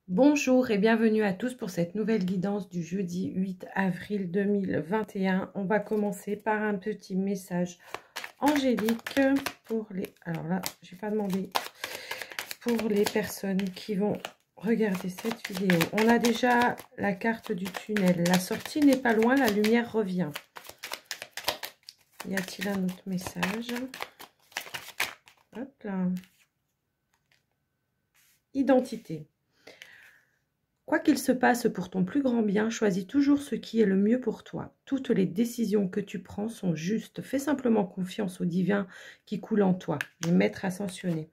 Bonjour et bienvenue à tous pour cette nouvelle guidance du jeudi 8 avril 2021. On va commencer par un petit message angélique pour les... Alors là, je n'ai pas demandé pour les personnes qui vont regarder cette vidéo. On a déjà la carte du tunnel. La sortie n'est pas loin, la lumière revient. Y a-t-il un autre message? Hop là. Identité. Quoi qu'il se passe pour ton plus grand bien, choisis toujours ce qui est le mieux pour toi. Toutes les décisions que tu prends sont justes. Fais simplement confiance au divin qui coule en toi, le maître ascensionné.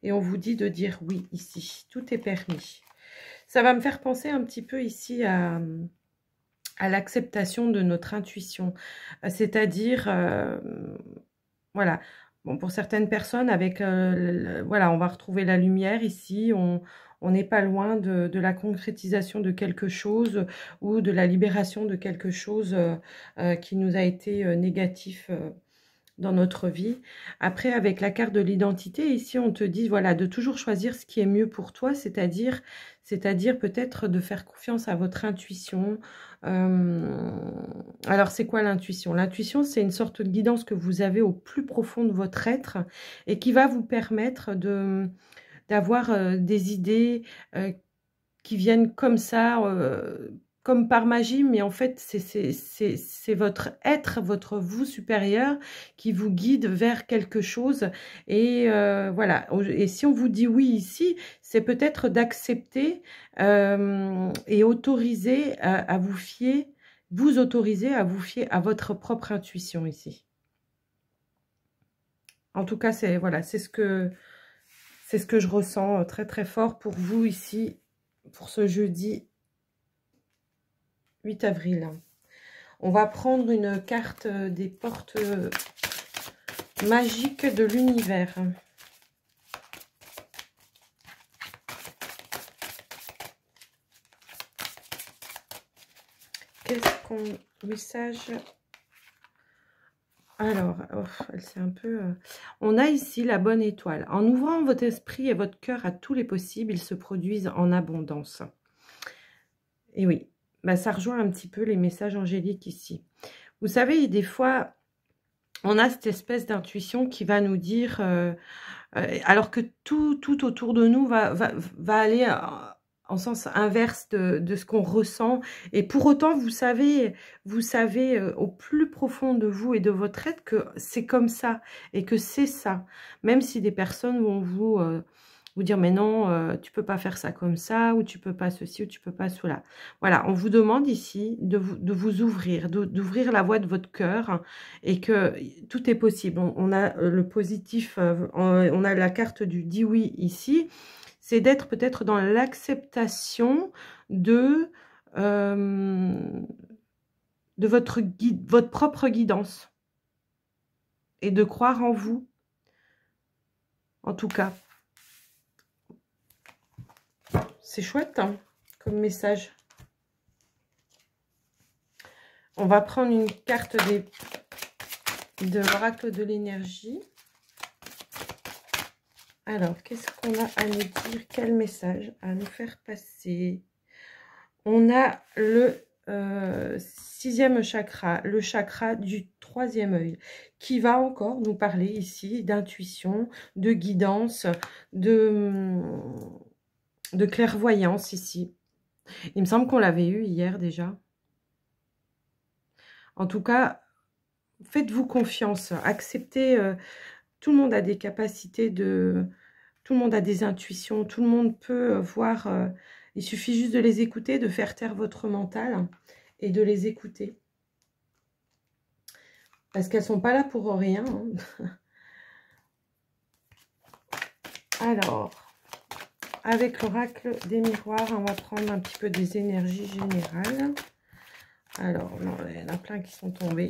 Et on vous dit de dire oui ici. Tout est permis. Ça va me faire penser un petit peu ici à l'acceptation de notre intuition. C'est-à-dire, voilà. Bon, pour certaines personnes, avec voilà, on va retrouver la lumière ici. On n'est pas loin de la concrétisation de quelque chose ou de la libération de quelque chose qui nous a été négatif dans notre vie. Après, avec la carte de l'identité, ici, on te dit voilà, de toujours choisir ce qui est mieux pour toi, c'est-à-dire peut-être de faire confiance à votre intuition. Alors, c'est quoi l'intuition? L'intuition, c'est une sorte de guidance que vous avez au plus profond de votre être et qui va vous permettre d'avoir des idées qui viennent comme ça, comme par magie, mais en fait, c'est votre être, votre vous supérieur qui vous guide vers quelque chose. Et voilà. Et si on vous dit oui ici, c'est peut-être d'accepter et autoriser à vous fier, vous autoriser à vous fier à votre propre intuition ici. En tout cas, c'est voilà, c'est ce que je ressens très très fort pour vous ici, pour ce jeudi 8 avril. On va prendre une carte des portes magiques de l'univers. Qu'est-ce qu'on... Message... Alors, oh, c'est un peu... On a ici la bonne étoile. En ouvrant votre esprit et votre cœur à tous les possibles, ils se produisent en abondance. Et oui, bah, ça rejoint un petit peu les messages angéliques ici. Vous savez, des fois, on a cette espèce d'intuition qui va nous dire... alors que tout autour de nous va aller en sens inverse de ce qu'on ressent. Et pour autant, vous savez au plus profond de vous et de votre être que c'est comme ça et que c'est ça. Même si des personnes vont vous dire mais non, tu peux pas faire ça comme ça, ou tu peux pas ceci, ou tu peux pas cela. Voilà, on vous demande ici de vous ouvrir, d'ouvrir la voie de votre cœur, et que tout est possible. On a le positif, on a la carte du dit oui ici, c'est d'être peut-être dans l'acceptation de votre propre guidance, et de croire en vous, en tout cas. C'est chouette hein, comme message. On va prendre une carte de l'oracle de l'énergie. Alors, qu'est-ce qu'on a à nous dire? Quel message à nous faire passer? On a le 6e chakra, le chakra du 3e œil, qui va encore nous parler ici d'intuition, de guidance, de clairvoyance ici. Il me semble qu'on l'avait eu hier déjà. En tout cas, faites-vous confiance, acceptez, tout le monde a des capacités tout le monde a des intuitions, tout le monde peut voir, il suffit juste de les écouter, de faire taire votre mental et de les écouter. Parce qu'elles ne sont pas là pour rien. Hein. Alors, avec l'oracle des miroirs, on va prendre un petit peu des énergies générales. Alors, non, il y en a plein qui sont tombés.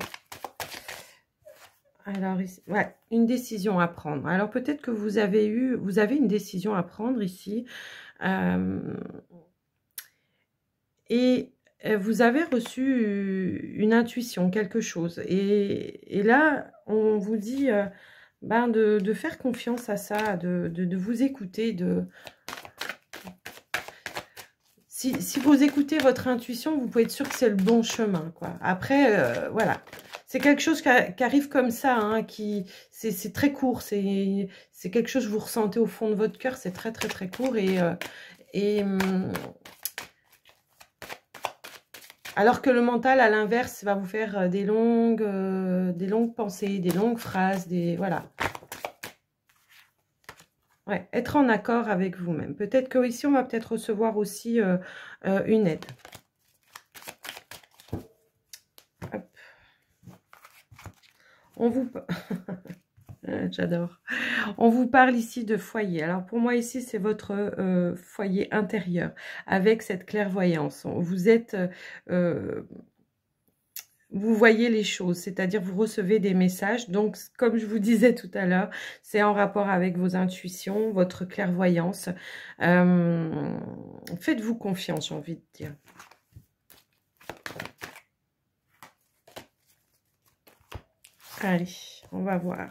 Alors, ici, ouais, une décision à prendre. Alors, peut-être que vous avez une décision à prendre ici. Et vous avez reçu une intuition, quelque chose. Et là, on vous dit de faire confiance à ça, de vous écouter, si vous écoutez votre intuition, vous pouvez être sûr que c'est le bon chemin, quoi. Après, voilà. C'est quelque chose qui arrive comme ça, hein, c'est très court. C'est quelque chose que vous ressentez au fond de votre cœur. C'est très, très, très court. Et alors que le mental, à l'inverse, va vous faire des longues pensées, des longues phrases, voilà. Ouais, être en accord avec vous-même. Peut-être que ici, on va peut-être recevoir aussi une aide. Hop. On vous... J'adore. On vous parle ici de foyer. Alors, pour moi, ici, c'est votre foyer intérieur avec cette clairvoyance. Vous êtes... vous voyez les choses, c'est-à-dire vous recevez des messages. Donc, comme je vous disais tout à l'heure, c'est en rapport avec vos intuitions, votre clairvoyance. Faites-vous confiance, j'ai envie de dire. Allez, on va voir.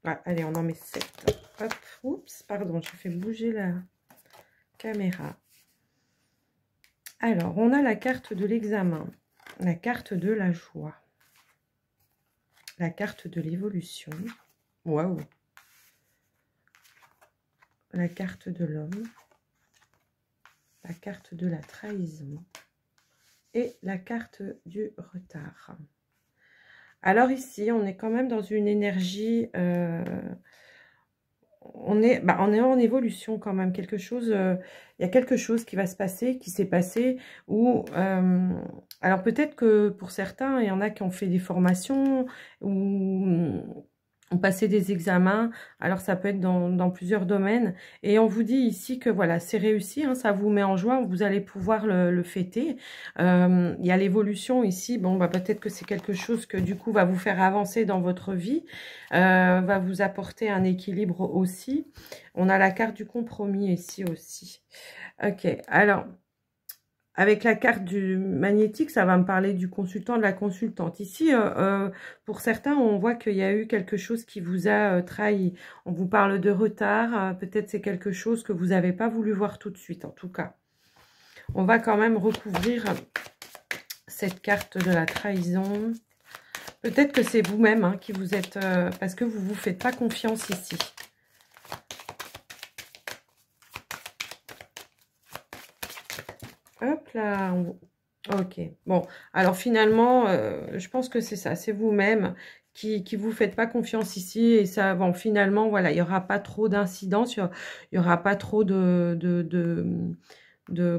Ah, allez, on en met 7. Hop, oups, pardon, j'ai fait bouger la caméra. Alors, on a la carte de l'examen, la carte de la joie, la carte de l'évolution. Waouh! La carte de l'homme, la carte de la trahison et la carte du retard. Alors ici, on est quand même dans une énergie, on est en évolution quand même, quelque chose, il y a quelque chose qui va se passer, qui s'est passé, ou alors peut-être que pour certains, il y en a qui ont fait des formations, ou ont passé des examens, alors ça peut être dans plusieurs domaines, et on vous dit ici que voilà, c'est réussi, hein, ça vous met en joie, vous allez pouvoir le fêter. Il y a l'évolution ici, bon, bah, peut-être que c'est quelque chose que du coup va vous faire avancer dans votre vie, va vous apporter un équilibre aussi. On a la carte du compromis ici aussi. Ok, alors... Avec la carte du magnétique, ça va me parler du consultant, de la consultante. Ici, pour certains, on voit qu'il y a eu quelque chose qui vous a trahi. On vous parle de retard. Peut-être c'est quelque chose que vous n'avez pas voulu voir tout de suite, en tout cas. On va quand même recouvrir cette carte de la trahison. Peut-être que c'est vous-même hein, qui vous êtes... parce que vous ne vous faites pas confiance ici. Hop là, ok. Bon, alors finalement, je pense que c'est ça, c'est vous-même qui vous faites pas confiance ici. Et ça, bon, finalement, voilà, il n'y aura pas trop d'incidence, il n'y aura pas trop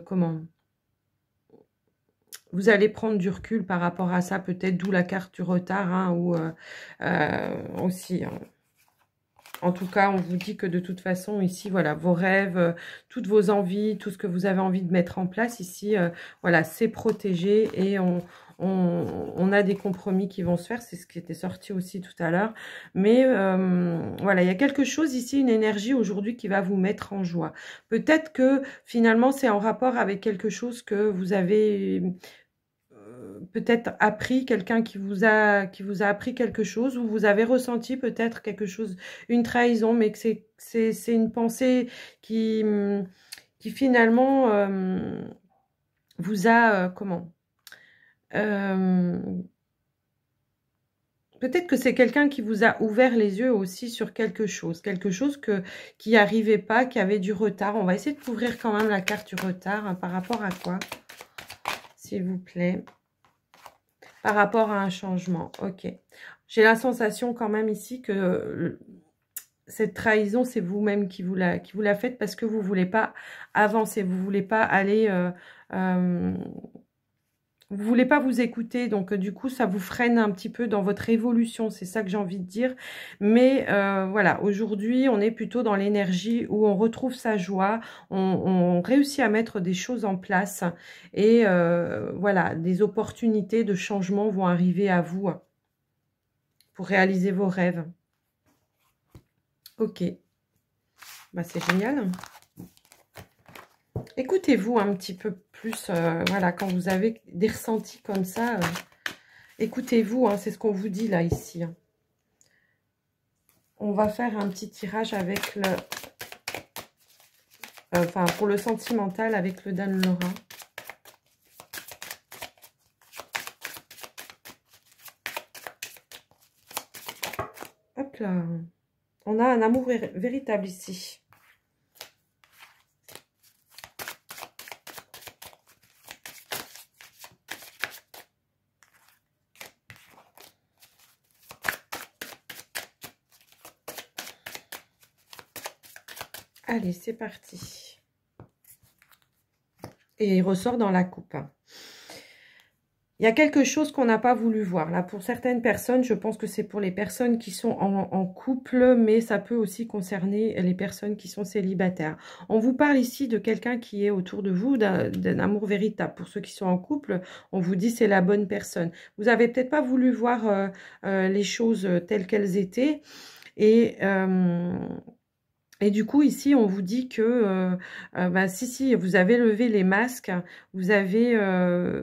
comment... Vous allez prendre du recul par rapport à ça, peut-être, d'où la carte du retard, hein, ou aussi... Hein. En tout cas, on vous dit que de toute façon, ici, voilà, vos rêves, toutes vos envies, tout ce que vous avez envie de mettre en place, ici, voilà, c'est protégé et on a des compromis qui vont se faire. C'est ce qui était sorti aussi tout à l'heure. Mais voilà, il y a quelque chose ici, une énergie aujourd'hui qui va vous mettre en joie. Peut-être que finalement, c'est en rapport avec quelque chose que vous avez... peut-être appris, quelqu'un qui vous a appris quelque chose, ou vous avez ressenti peut-être quelque chose, une trahison, mais que c'est une pensée qui finalement vous a, comment peut-être que c'est quelqu'un qui vous a ouvert les yeux aussi sur quelque chose qui n'arrivait pas, qui avait du retard. On va essayer de couvrir quand même la carte du retard, hein, par rapport à quoi, s'il vous plaît? Par rapport à un changement, ok. J'ai la sensation quand même ici que cette trahison, c'est vous-même qui vous la faites parce que vous ne voulez pas avancer, vous ne voulez pas aller... vous voulez pas vous écouter, donc du coup, ça vous freine un petit peu dans votre évolution, c'est ça que j'ai envie de dire. Mais voilà, aujourd'hui, on est plutôt dans l'énergie où on retrouve sa joie, on réussit à mettre des choses en place et voilà, des opportunités de changement vont arriver à vous pour réaliser vos rêves. Ok. Bah, c'est génial. Écoutez-vous un petit peu plus, voilà, quand vous avez des ressentis comme ça, écoutez-vous, hein, c'est ce qu'on vous dit là, ici. Hein. On va faire un petit tirage avec le... Enfin, pour le sentimental avec le Dan Lorrain. Hop là. On a un amour véritable ici. Allez, c'est parti. Et il ressort dans la coupe. Il y a quelque chose qu'on n'a pas voulu voir. Là, pour certaines personnes, je pense que c'est pour les personnes qui sont en couple, mais ça peut aussi concerner les personnes qui sont célibataires. On vous parle ici de quelqu'un qui est autour de vous, d'un amour véritable. Pour ceux qui sont en couple, on vous dit c'est la bonne personne. Vous n'avez peut-être pas voulu voir les choses telles qu'elles étaient. Et du coup, ici, on vous dit que, bah, si, vous avez levé les masques, vous avez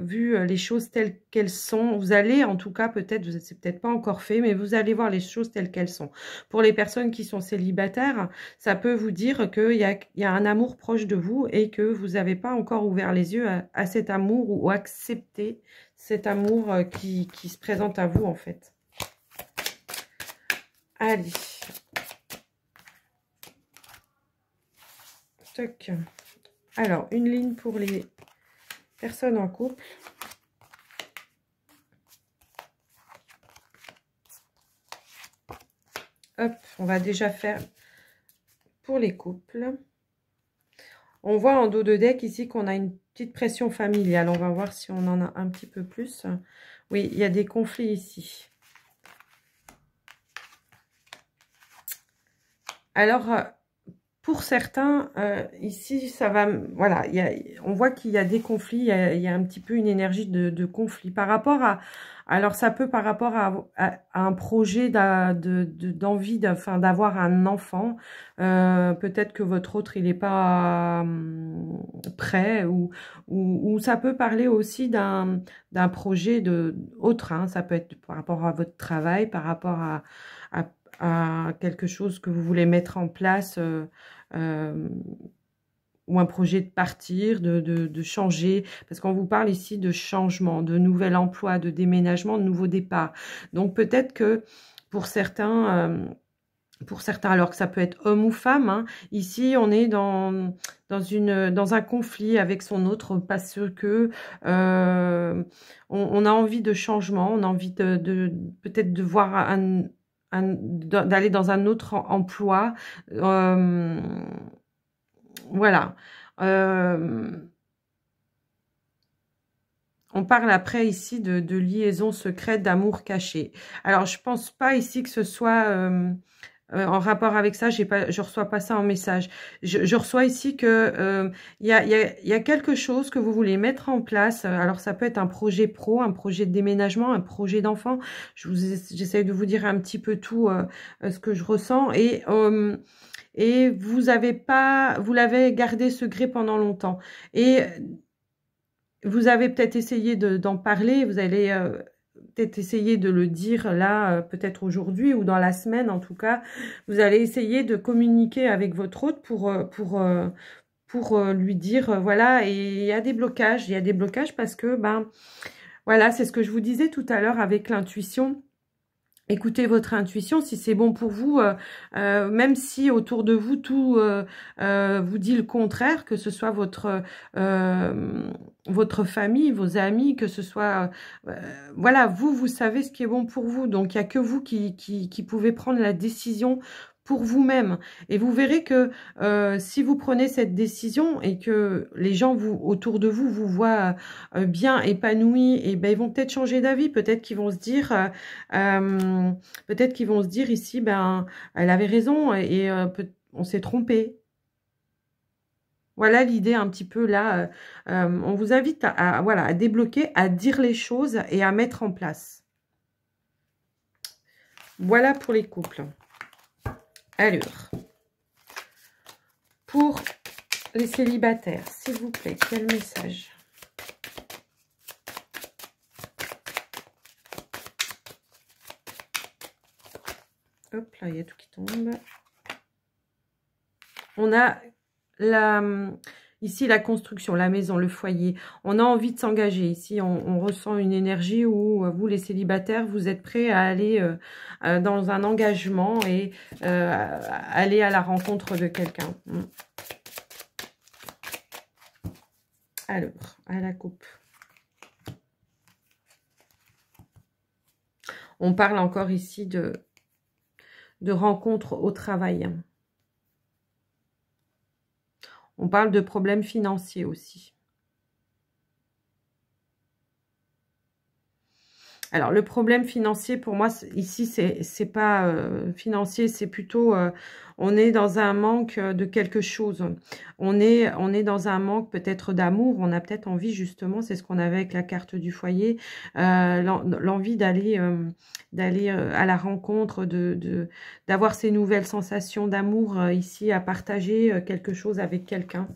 vu les choses telles qu'elles sont. Vous allez, en tout cas, peut-être, c'est peut-être pas encore fait, mais vous allez voir les choses telles qu'elles sont. Pour les personnes qui sont célibataires, ça peut vous dire qu'il y a un amour proche de vous et que vous n'avez pas encore ouvert les yeux à cet amour ou accepté cet amour qui se présente à vous, en fait. Allez. Alors, une ligne pour les personnes en couple. Hop, on va déjà faire pour les couples. On voit en dos de deck ici qu'on a une petite pression familiale. On va voir si on en a un petit peu plus. Oui, il y a des conflits ici. Alors... pour certains, ici, ça va... Voilà, on voit qu'il y a des conflits, il y a un petit peu une énergie de conflit. Par rapport à... Alors, ça peut par rapport à un projet d'envie d'avoir un enfant. Peut-être que votre autre, il n'est pas prêt. Ou ça peut parler aussi d'un projet autre. Hein, ça peut être par rapport à votre travail, par rapport à quelque chose que vous voulez mettre en place... ou un projet de partir, de changer, parce qu'on vous parle ici de changement, de nouvel emploi, de déménagement, de nouveau départ. Donc peut-être que pour certains, alors que ça peut être homme ou femme, hein, ici on est dans un conflit avec son autre parce que on a envie de changement, on a envie peut-être de voir d'aller dans un autre emploi. Voilà. On parle après ici de liaison secrète, d'amour caché. Alors, je pense pas ici que ce soit en rapport avec ça. Je reçois pas ça en message. Je reçois ici que il y a quelque chose que vous voulez mettre en place. Alors, ça peut être un projet pro, un projet de déménagement, un projet d'enfant. J'essaie de vous dire un petit peu tout ce que je ressens. Et vous l'avez gardé secret pendant longtemps. Et vous avez peut-être essayé d'en parler, vous allez peut-être essayer de le dire là, peut-être aujourd'hui ou dans la semaine en tout cas. Vous allez essayer de communiquer avec votre hôte pour lui dire, voilà, et il y a des blocages parce que, ben, voilà, c'est ce que je vous disais tout à l'heure avec l'intuition. Écoutez votre intuition, si c'est bon pour vous, même si autour de vous, tout vous dit le contraire, que ce soit votre famille, vos amis, que ce soit... voilà, vous savez ce qui est bon pour vous. Donc, il n'y a que vous qui pouvez prendre la décision pour vous-même. Et vous verrez que si vous prenez cette décision et que les gens autour de vous vous voient bien épanoui, et ben ils vont peut-être changer d'avis. Peut-être qu'ils vont se dire, ici, ben elle avait raison et on s'est trompé. Voilà l'idée un petit peu là. On vous invite à débloquer, à dire les choses et à mettre en place. Voilà pour les couples. Alors, pour les célibataires, s'il vous plaît, quel message? Hop, là, il y a tout qui tombe. On a ici la construction, la maison, le foyer. On a envie de s'engager. Ici, on ressent une énergie où vous, les célibataires, vous êtes prêts à aller dans un engagement et aller à la rencontre de quelqu'un. Alors, à la coupe. On parle encore ici de rencontres au travail. On parle de problèmes financiers aussi. Alors, le problème financier, pour moi, ici, c'est pas financier, c'est plutôt, on est dans un manque de quelque chose. On est dans un manque peut-être d'amour. On a peut-être envie, justement, c'est ce qu'on avait avec la carte du foyer, l'envie d'aller à la rencontre, d'avoir ces nouvelles sensations d'amour ici, à partager quelque chose avec quelqu'un.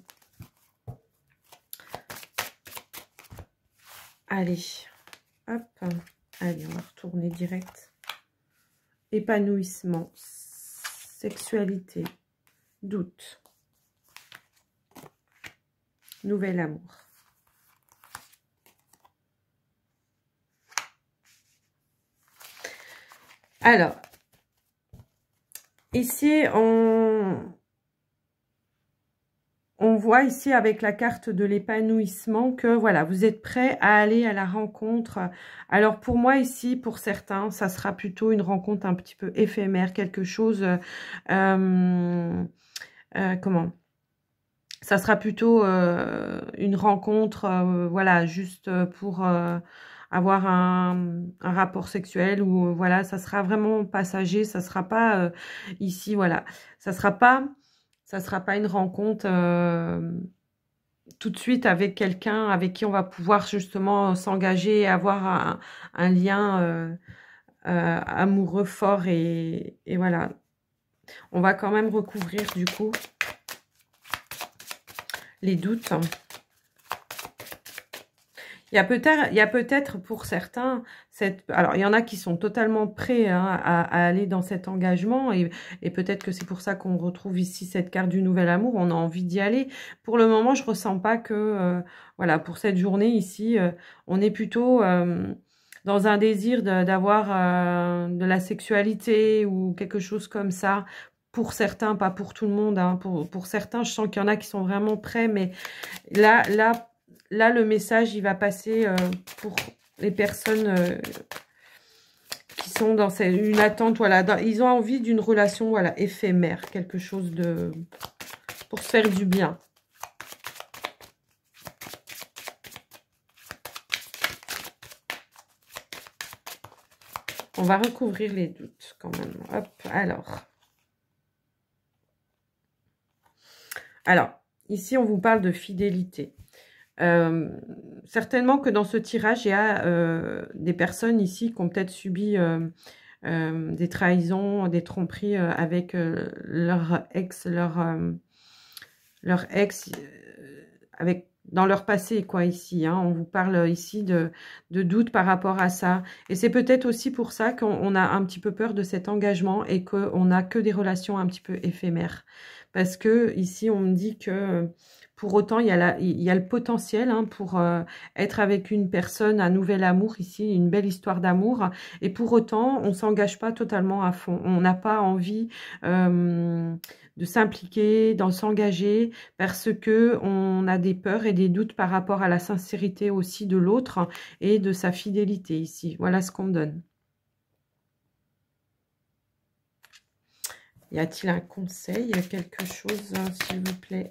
Allez, hop. Allez, on va retourner direct. Épanouissement, sexualité, doute, nouvel amour. Alors, ici, on voit ici avec la carte de l'épanouissement que voilà, vous êtes prêts à aller à la rencontre. Alors pour moi ici, pour certains, ça sera plutôt une rencontre un petit peu éphémère, quelque chose, comment? Ça sera plutôt une rencontre, voilà, juste pour avoir un rapport sexuel ou voilà, ça sera vraiment passager, ça sera pas ici, voilà, ça sera pas une rencontre tout de suite avec quelqu'un avec qui on va pouvoir justement s'engager et avoir un lien amoureux fort et voilà. On va quand même recouvrir du coup les doutes. Il y a peut-être pour certains, alors il y en a qui sont totalement prêts hein, à aller dans cet engagement et peut-être que c'est pour ça qu'on retrouve ici cette carte du nouvel amour, on a envie d'y aller. Pour le moment, je ressens pas que, voilà, pour cette journée ici, on est plutôt dans un désir d'avoir de la sexualité ou quelque chose comme ça. Pour certains, pas pour tout le monde, hein. Pour certains, je sens qu'il y en a qui sont vraiment prêts, mais là, le message, il va passer pour les personnes qui sont dans une attente. Voilà, ils ont envie d'une relation voilà, éphémère, quelque chose de pour se faire du bien. On va recouvrir les doutes quand même. Hop, alors, ici, on vous parle de fidélité. Certainement que dans ce tirage, il y a des personnes ici qui ont peut-être subi des trahisons, des tromperies avec leur ex, dans leur passé, quoi, ici. Hein. On vous parle ici de doute par rapport à ça. Et c'est peut-être aussi pour ça qu'on a un petit peu peur de cet engagement et qu'on n'a que des relations un petit peu éphémères. Parce que ici, on me dit que pour autant, il y a le potentiel hein, pour être avec une personne, un nouvel amour ici, une belle histoire d'amour. Et pour autant, on ne s'engage pas totalement à fond. On n'a pas envie de s'impliquer, d'en s'engager, parce que on a des peurs et des doutes par rapport à la sincérité aussi de l'autre et de sa fidélité ici. Voilà ce qu'on donne. Y a-t-il un conseil, quelque chose, s'il vous plaît?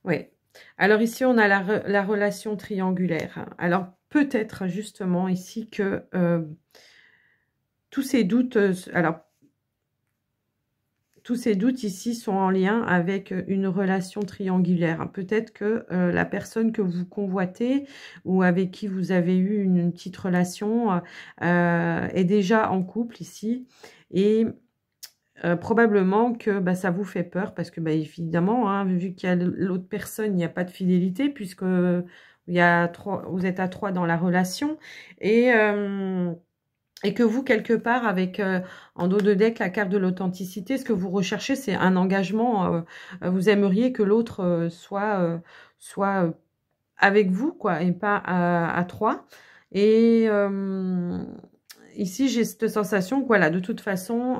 Oui. Alors ici, on a la relation triangulaire. Alors peut-être justement ici que tous ces doutes... alors, tous ces doutes ici sont en lien avec une relation triangulaire. Peut-être que la personne que vous convoitez ou avec qui vous avez eu une petite relation est déjà en couple ici. Et probablement que bah, ça vous fait peur parce que bah, évidemment, hein, vu qu'il y a l'autre personne, il n'y a pas de fidélité puisque il y a vous êtes à 3 dans la relation. Et que vous, quelque part, avec en dos de deck, la carte de l'authenticité, ce que vous recherchez, c'est un engagement. Vous aimeriez que l'autre soit avec vous, quoi, et pas à 3. Et ici, j'ai cette sensation que, voilà, de toute façon,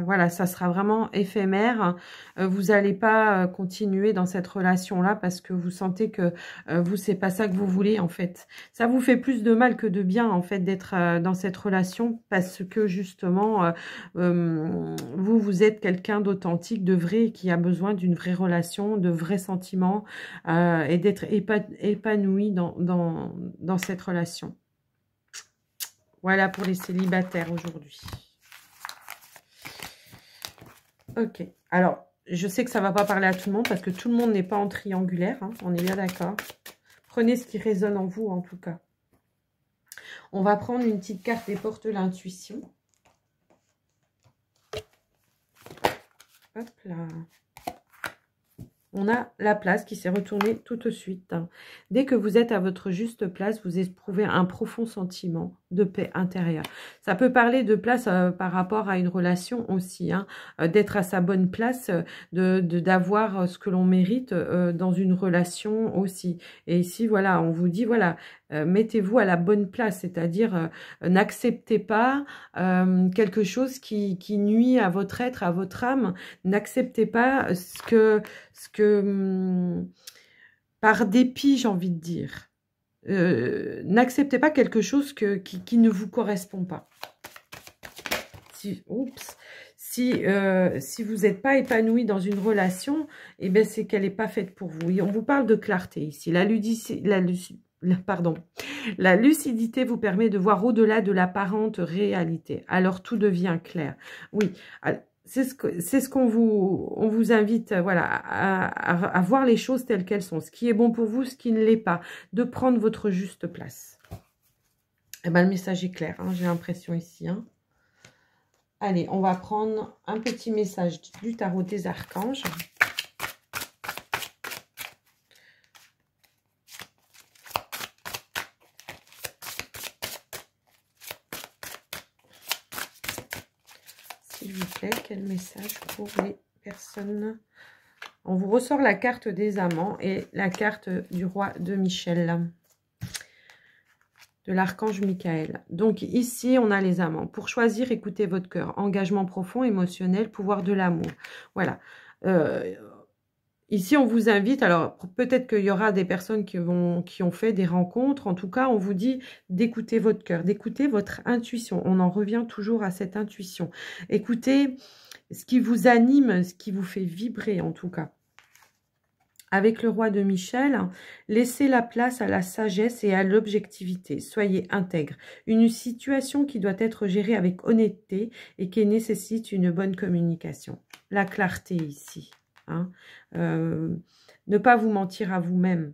voilà, ça sera vraiment éphémère. Vous n'allez pas continuer dans cette relation-là parce que vous sentez que vous, c'est pas ça que vous voulez, en fait. Ça vous fait plus de mal que de bien, en fait, d'être dans cette relation parce que, justement, vous êtes quelqu'un d'authentique, de vrai, qui a besoin d'une vraie relation, de vrais sentiments et d'être épanoui dans cette relation. Voilà pour les célibataires aujourd'hui. Ok. Alors, je sais que ça ne va pas parler à tout le monde parce que tout le monde n'est pas en triangulaire. Hein, on est bien d'accord. Prenez ce qui résonne en vous, en tout cas. On va prendre une petite carte des portes de l'intuition. Hop là. On a la place qui s'est retournée tout de suite. Dès que vous êtes à votre juste place, vous éprouvez un profond sentiment de paix intérieure. Ça peut parler de place par rapport à une relation aussi, hein, d'être à sa bonne place, d'avoir ce que l'on mérite dans une relation aussi. Et ici, voilà, on vous dit, voilà, mettez-vous à la bonne place, c'est-à-dire n'acceptez pas quelque chose qui nuit à votre être, à votre âme. N'acceptez pas ce que par dépit, j'ai envie de dire. N'acceptez pas quelque chose qui ne vous correspond pas. Si vous n'êtes pas épanoui dans une relation, eh ben c'est qu'elle n'est pas faite pour vous. Et on vous parle de clarté ici. La lucidité vous permet de voir au-delà de l'apparente réalité. Alors tout devient clair. Oui, c'est ce qu'on vous invite, voilà, à voir les choses telles qu'elles sont. Ce qui est bon pour vous, ce qui ne l'est pas. De prendre votre juste place. Eh ben, le message est clair, hein, j'ai l'impression ici. Hein. Allez, on va prendre un petit message du tarot des archanges. S'il vous plaît, quel message pour les personnes? On vous ressort la carte des amants et la carte du roi de Michel, de l'archange Michael. Donc ici, on a les amants. Pour choisir, écoutez votre cœur. Engagement profond, émotionnel, pouvoir de l'amour. Voilà. Ici, on vous invite, alors peut-être qu'il y aura des personnes qui ont fait des rencontres. En tout cas, on vous dit d'écouter votre cœur, d'écouter votre intuition. On en revient toujours à cette intuition. Écoutez ce qui vous anime, ce qui vous fait vibrer en tout cas. Avec le roi de Michel, laissez la place à la sagesse et à l'objectivité. Soyez intègre. Une situation qui doit être gérée avec honnêteté et qui nécessite une bonne communication. La clarté ici. Hein. Ne pas vous mentir à vous-même.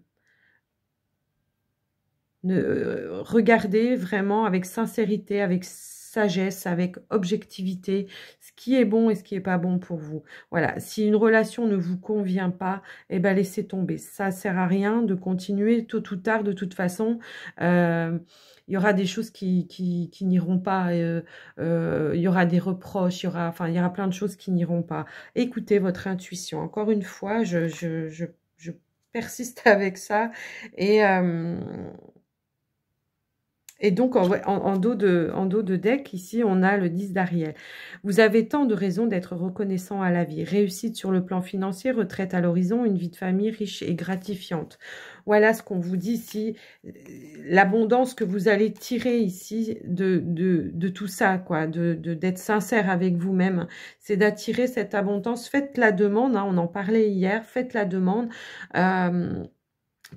Regardez vraiment avec sincérité, avec sagesse, avec objectivité, ce qui est bon et ce qui n'est pas bon pour vous. Voilà, si une relation ne vous convient pas, eh ben laissez tomber. Ça ne sert à rien de continuer tôt ou tard, de toute façon. Il y aura des choses qui n'iront pas, il y aura des reproches, il y aura plein de choses qui n'iront pas. Écoutez votre intuition. Encore une fois, je persiste avec ça et donc, en dos de deck, ici, on a le 10 d'Ariel. Vous avez tant de raisons d'être reconnaissant à la vie. Réussite sur le plan financier, retraite à l'horizon, une vie de famille riche et gratifiante. Voilà ce qu'on vous dit ici. L'abondance que vous allez tirer ici de tout ça, quoi, d'être sincère avec vous-même. C'est d'attirer cette abondance. Faites la demande, hein, on en parlait hier, faites la demande.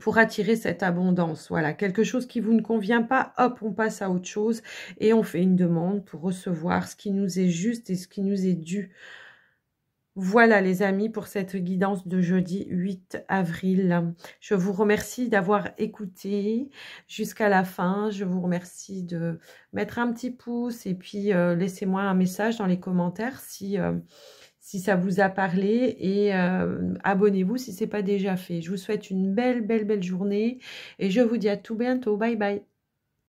Pour attirer cette abondance, voilà, quelque chose qui vous ne convient pas, hop, on passe à autre chose et on fait une demande pour recevoir ce qui nous est juste et ce qui nous est dû. Voilà les amis pour cette guidance de jeudi 8 avril. Je vous remercie d'avoir écouté jusqu'à la fin. Je vous remercie de mettre un petit pouce et puis laissez-moi un message dans les commentaires si ça vous a parlé et abonnez-vous si ce n'est pas déjà fait. Je vous souhaite une belle journée et je vous dis à tout bientôt. Bye bye.